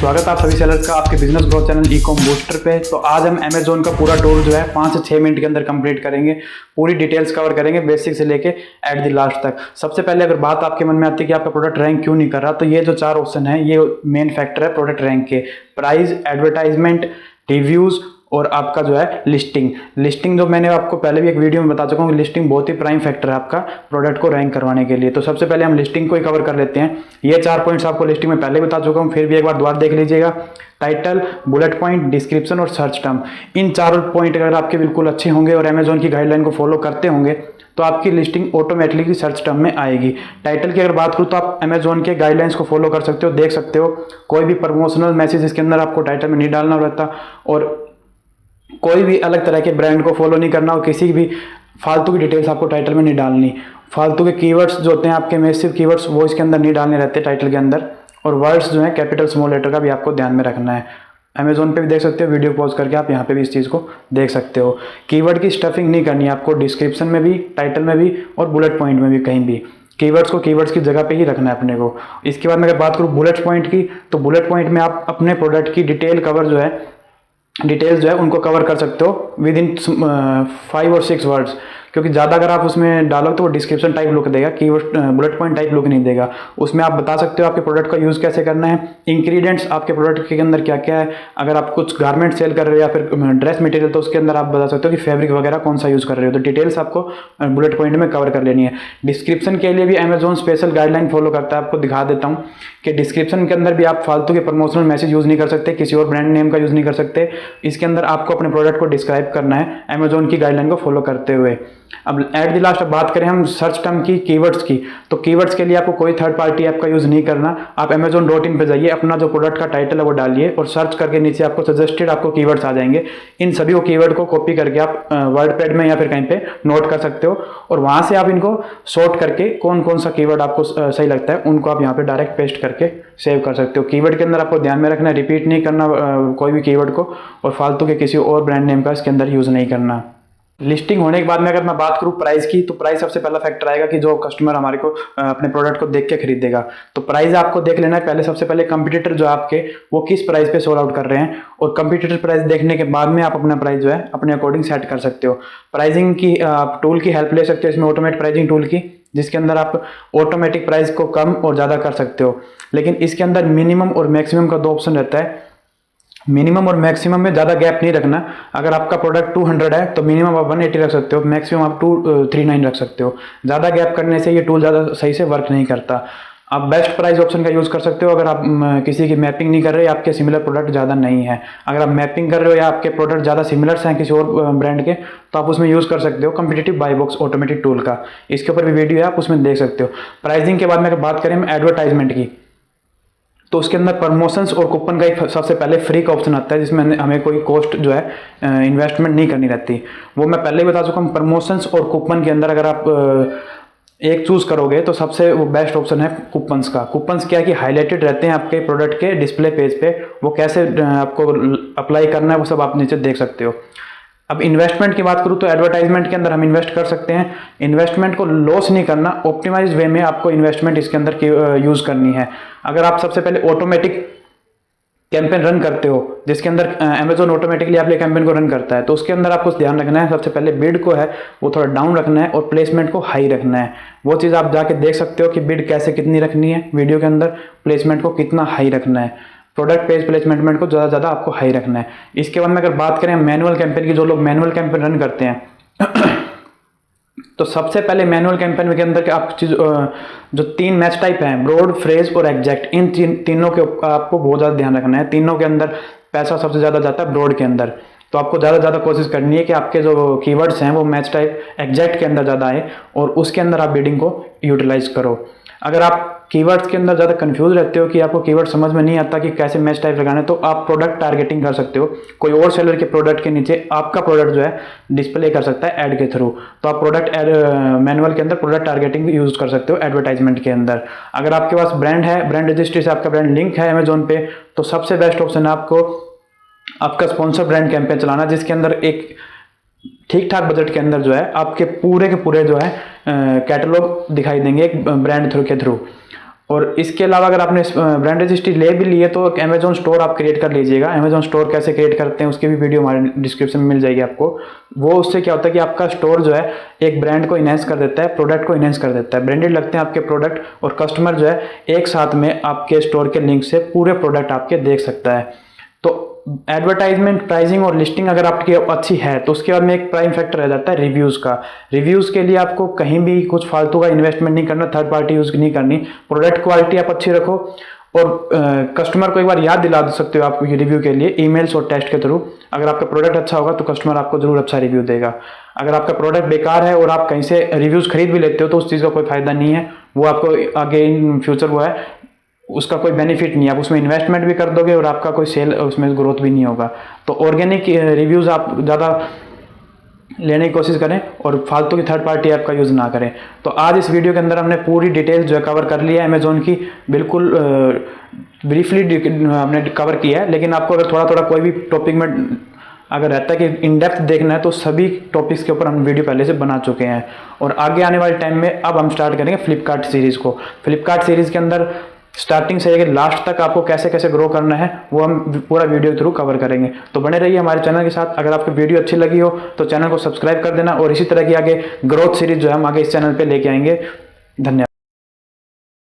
स्वागत है आप सभी सेलर्स का आपके business growth channel Ecom booster पे। तो आज हम अमेजोन का पूरा टूर जो है 5 से 6 मिनट के अंदर कंप्लीट करेंगे। पूरी डिटेल्स कवर करेंगे बेसिक से लेके एट द लास्ट तक। सबसे पहले अगर बात आपके मन में आती है कि आपका प्रोडक्ट रैंक क्यों नहीं कर रहा, तो ये जो 4 ऑप्शन है ये मेन फैक्टर है प्रोडक्ट रैंक के। प्राइस, एडवर्टाइजमेंट, रिव्यूज और आपका जो है लिस्टिंग जो मैंने आपको पहले भी एक वीडियो में बता चुका हूँ, लिस्टिंग बहुत ही प्राइम फैक्टर है आपका प्रोडक्ट को रैंक करवाने के लिए। तो सबसे पहले हम लिस्टिंग को ही कवर कर लेते हैं। ये 4 पॉइंट्स आपको लिस्टिंग में पहले बता चुका हूँ, फिर भी एक बार दोबारा देख लीजिएगा। टाइटल, बुलेट पॉइंट, डिस्क्रिप्शन और सर्च टर्म, इन चारों पॉइंट अगर आपके बिल्कुल अच्छे होंगे और अमेजोन की गाइडलाइन को फॉलो करते होंगे तो आपकी लिस्टिंग ऑटोमेटिकली सर्च टर्म में आएगी। टाइटल की अगर बात करूँ तो आप अमेजोन के गाइडलाइंस को फॉलो कर सकते हो, देख सकते हो। कोई भी प्रमोशनल मैसेज इसके अंदर आपको टाइटल में नहीं डालना रहता और कोई भी अलग तरह के ब्रांड को फॉलो नहीं करना और किसी भी फालतू की डिटेल्स आपको टाइटल में नहीं डालनी। फालतू के कीवर्ड्स जो होते हैं आपके मैसिव कीवर्ड्स वो इसके अंदर नहीं डालने रहते टाइटल के अंदर। और वर्ड्स जो है कैपिटल स्मॉल लेटर का भी आपको ध्यान में रखना है। अमेजोन पे भी देख सकते हो, वीडियो पॉज करके आप यहाँ पे भी इस चीज़ को देख सकते हो। कीवर्ड की स्टफिंग नहीं करनी है आपको, डिस्क्रिप्शन में भी, टाइटल में भी और बुलेट पॉइंट में भी। कहीं भी कीवर्ड्स को कीवर्ड्स की जगह पे ही रखना है अपने को। इसके बाद मैं अगर बात करूँ बुलेट पॉइंट की, तो बुलेट पॉइंट में आप अपने प्रोडक्ट की डिटेल्स जो है उनको कवर कर सकते हो विद इन 5 और 6 वर्ड्स। क्योंकि ज़्यादा अगर आप उसमें डालोगे तो वो डिस्क्रिप्शन टाइप लुक देगा, keyword bullet point type look नहीं देगा। उसमें आप बता सकते हो आपके प्रोडक्ट का यूज़ कैसे करना है, इंग्रेडिएंट्स आपके प्रोडक्ट के अंदर क्या क्या है। अगर आप कुछ गारमेंट सेल कर रहे हो या फिर ड्रेस मटेरियल तो उसके अंदर आप बता सकते हो कि फैब्रिक वगैरह कौन सा यूज़ कर रहे हो। तो डिटेल्स आपको बुलेट पॉइंट में कवर कर लेनी है। डिस्क्रिप्शन के लिए भी अमेजोन स्पेशल गाइडलाइन फॉलो करता है, आपको दिखा देता हूँ कि डिस्क्रिप्शन के अंदर भी आप फालतू के प्रमोशनल मैसेज यूज़ नहीं कर सकते, किसी और ब्रांड नेम का यूज़ नहीं कर सकते। इसके अंदर आपको अपने प्रोडक्ट को डिस्क्राइब करना है अमेजोन की गाइडलाइन को फॉलो करते हुए। अब एट द लास्ट बात करें हम सर्च टर्म की, कीवर्ड्स की, तो कीवर्ड्स के लिए आपको कोई थर्ड पार्टी ऐप का यूज़ नहीं करना। आप amazon.in पे जाइए, अपना जो प्रोडक्ट का टाइटल है वो डालिए और सर्च करके नीचे आपको सजेस्टेड आपको कीवर्ड्स आ जाएंगे। इन सभी को कीवर्ड को कॉपी करके आप वर्डपैड में या फिर कहीं पे नोट कर सकते हो और वहाँ से आप इनको सॉर्ट करके कौन कौन सा कीवर्ड आपको सही लगता है उनको आप यहाँ पे डायरेक्ट पेस्ट करके सेव कर सकते हो। कीवर्ड के अंदर आपको ध्यान में रखना है, रिपीट नहीं करना कोई भी कीवर्ड को और फालतू के किसी और ब्रांड नेम का इसके अंदर यूज़ नहीं करना। लिस्टिंग होने के बाद में अगर मैं बात करूं प्राइस की, तो प्राइस सबसे पहला फैक्टर आएगा कि जो कस्टमर हमारे को अपने प्रोडक्ट को देख के खरीदेगा। तो प्राइस आपको देख लेना है पहले। सबसे पहले कंपटीटर जो आपके वो किस प्राइस पे सोल्ड आउट कर रहे हैं और कंपटीटर प्राइस देखने के बाद में आप अपना प्राइस जो है अपने अकॉर्डिंग सेट कर सकते हो। प्राइसिंग की आप टूल की हेल्प ले सकते हो इसमें, ऑटोमेटिक प्राइसिंग टूल की, जिसके अंदर आप ऑटोमेटिक प्राइस को कम और ज़्यादा कर सकते हो। लेकिन इसके अंदर मिनिमम और मैक्सिमम का 2 ऑप्शन रहता है। मिनिमम और मैक्सिमम में ज़्यादा गैप नहीं रखना। अगर आपका प्रोडक्ट 200 है तो मिनिमम आप 180 रख सकते हो, मैक्सिमम आप 239 रख सकते हो। ज़्यादा गैप करने से ये टूल ज़्यादा सही से वर्क नहीं करता। आप बेस्ट प्राइस ऑप्शन का यूज़ कर सकते हो अगर आप किसी की मैपिंग नहीं कर रहे, आपके सिमिलर प्रोडक्ट ज़्यादा नहीं है। अगर आप मैपिंग कर रहे हो या आपके प्रोडक्ट ज़्यादा सिमिलर्स हैं किसी और ब्रांड के, तो आप उसमें यूज़ कर सकते हो competitive by box automatic tool का। इसके ऊपर भी वीडियो है, आप उसमें देख सकते हो। प्राइसिंग के बाद में अगर बात करें हम एडवर्टाइजमेंट की, तो उसके अंदर प्रमोशंस और कूपन का एक सबसे पहले फ्री का ऑप्शन आता है, जिसमें हमें कोई कॉस्ट जो है इन्वेस्टमेंट नहीं करनी रहती। वो मैं पहले ही बता चुका हूँ। प्रमोशंस और कूपन के अंदर अगर आप एक चूज़ करोगे तो सबसे वो बेस्ट ऑप्शन है कूपन्स का। कूपन्स क्या है कि हाईलाइटेड रहते हैं आपके प्रोडक्ट के डिस्प्ले पेज पे, वो कैसे आपको अप्लाई करना है वो सब आप नीचे देख सकते हो। अब इन्वेस्टमेंट की बात करूँ तो एडवर्टाइजमेंट के अंदर हम इन्वेस्ट कर सकते हैं। इन्वेस्टमेंट को लॉस नहीं करना, ऑप्टिमाइज वे में आपको इन्वेस्टमेंट इसके अंदर यूज़ करनी है। अगर आप सबसे पहले ऑटोमेटिक कैंपेन रन करते हो, जिसके अंदर अमेजोन ऑटोमेटिकली आपके कैंपेन को रन करता है, तो उसके अंदर आपको ध्यान रखना है सबसे पहले बिड को है वो थोड़ा डाउन रखना है और प्लेसमेंट को हाई रखना है। वो चीज़ आप जाके देख सकते हो कि बिड कैसे कितनी रखनी है वीडियो के अंदर, प्लेसमेंट को कितना हाई रखना है, प्रोडक्ट पेज प्लेसमेंट को ज़्यादा आपको हाई रखना है। इसके बाद में अगर बात करें मैनुअल कैंपेन की, जो लोग मैनुअल कैंपेन रन करते हैं तो सबसे पहले मैनुअल कैंपेन के अंदर आप चीज़ जो 3 मैच टाइप हैं, ब्रॉड, फ्रेज और एग्जैक्ट, इन तीनों के आपको बहुत ज़्यादा ध्यान रखना है। तीनों के अंदर पैसा सबसे ज़्यादा जाता है ब्रॉड के अंदर, तो आपको ज़्यादा कोशिश करनी है कि आपके जो कीवर्ड्स हैं वो मैच टाइप एग्जैक्ट के अंदर ज़्यादा आए और उसके अंदर आप बिडिंग को यूटिलाइज करो। अगर आप कीवर्ड्स के अंदर ज़्यादा कंफ्यूज रहते हो कि आपको कीवर्ड समझ में नहीं आता कि कैसे मैच टाइप लगाना है, तो आप प्रोडक्ट टारगेटिंग कर सकते हो। कोई और सेलर के प्रोडक्ट के नीचे आपका प्रोडक्ट जो है डिस्प्ले कर सकता है ऐड के थ्रू, तो आप प्रोडक्ट मैनुअल के अंदर प्रोडक्ट टारगेटिंग यूज़ कर सकते हो एडवर्टाइजमेंट के अंदर। अगर आपके पास ब्रांड है, ब्रांड रजिस्ट्री से आपका ब्रांड लिंक है अमेजोन पे, तो सबसे बेस्ट ऑप्शन है आपको आपका स्पॉन्सर ब्रांड कैंपेन चलाना, जिसके अंदर एक ठीक ठाक बजट के अंदर जो है आपके पूरे के पूरे जो है कैटलॉग दिखाई देंगे एक ब्रांड के थ्रू। और इसके अलावा अगर आपने ब्रांड रजिस्ट्री ले भी ली है तो अमेजोन स्टोर आप क्रिएट कर लीजिएगा। अमेजोन स्टोर कैसे क्रिएट करते हैं उसकी भी वीडियो हमारे डिस्क्रिप्शन में मिल जाएगी आपको। वो उससे क्या होता है कि आपका स्टोर जो है एक ब्रांड को इनहेंस कर देता है, प्रोडक्ट को इनहेंस कर देता है, ब्रांडेड लगते हैं आपके प्रोडक्ट और कस्टमर जो है एक साथ में आपके स्टोर के लिंक से पूरे प्रोडक्ट आपके देख सकता है। तो एडवर्टाइजमेंट, प्राइसिंग और लिस्टिंग अगर आपकी अच्छी है तो उसके बाद में एक प्राइम फैक्टर रह जाता है रिव्यूज़ का। रिव्यूज़ के लिए आपको कहीं भी कुछ फालतू का इन्वेस्टमेंट नहीं करना, थर्ड पार्टी यूज़ नहीं करनी, प्रोडक्ट क्वालिटी आप अच्छी रखो और कस्टमर को एक बार याद दिला सकते हो आप रिव्यू के लिए ईमेल्स और टेस्ट के थ्रू। अगर आपका प्रोडक्ट अच्छा होगा तो कस्टमर आपको जरूर अच्छा रिव्यू देगा। अगर आपका प्रोडक्ट बेकार है और आप कहीं से रिव्यूज़ खरीद भी लेते हो तो उस चीज़ का कोई फायदा नहीं है, वो आपको आगे इन फ्यूचर वो है उसका कोई बेनिफिट नहीं है। आप उसमें इन्वेस्टमेंट भी कर दोगे और आपका कोई सेल उसमें ग्रोथ भी नहीं होगा। तो ऑर्गेनिक रिव्यूज़ आप ज़्यादा लेने की कोशिश करें और फालतू की थर्ड पार्टी ऐप का यूज़ ना करें। तो आज इस वीडियो के अंदर हमने पूरी डिटेल जो है कवर कर लिया है अमेजोन की, बिल्कुल ब्रीफली हमने कवर किया है। लेकिन आपको अगर थोड़ा थोड़ा कोई भी टॉपिक में अगर रहता है कि इन डेप्थ देखना है तो सभी टॉपिक्स के ऊपर हम वीडियो पहले से बना चुके हैं। और आगे आने वाले टाइम में अब हम स्टार्ट करेंगे फ्लिपकार्ट सीरीज़ को। फ्लिपकार्ट सीरीज़ के अंदर स्टार्टिंग से लेकर लास्ट तक आपको कैसे कैसे ग्रो करना है वो हम पूरा वीडियो के थ्रू कवर करेंगे। तो बने रहिए हमारे चैनल के साथ। अगर आपको वीडियो अच्छी लगी हो तो चैनल को सब्सक्राइब कर देना और इसी तरह की आगे ग्रोथ सीरीज जो है हम आगे इस चैनल पे लेके आएंगे। धन्यवाद।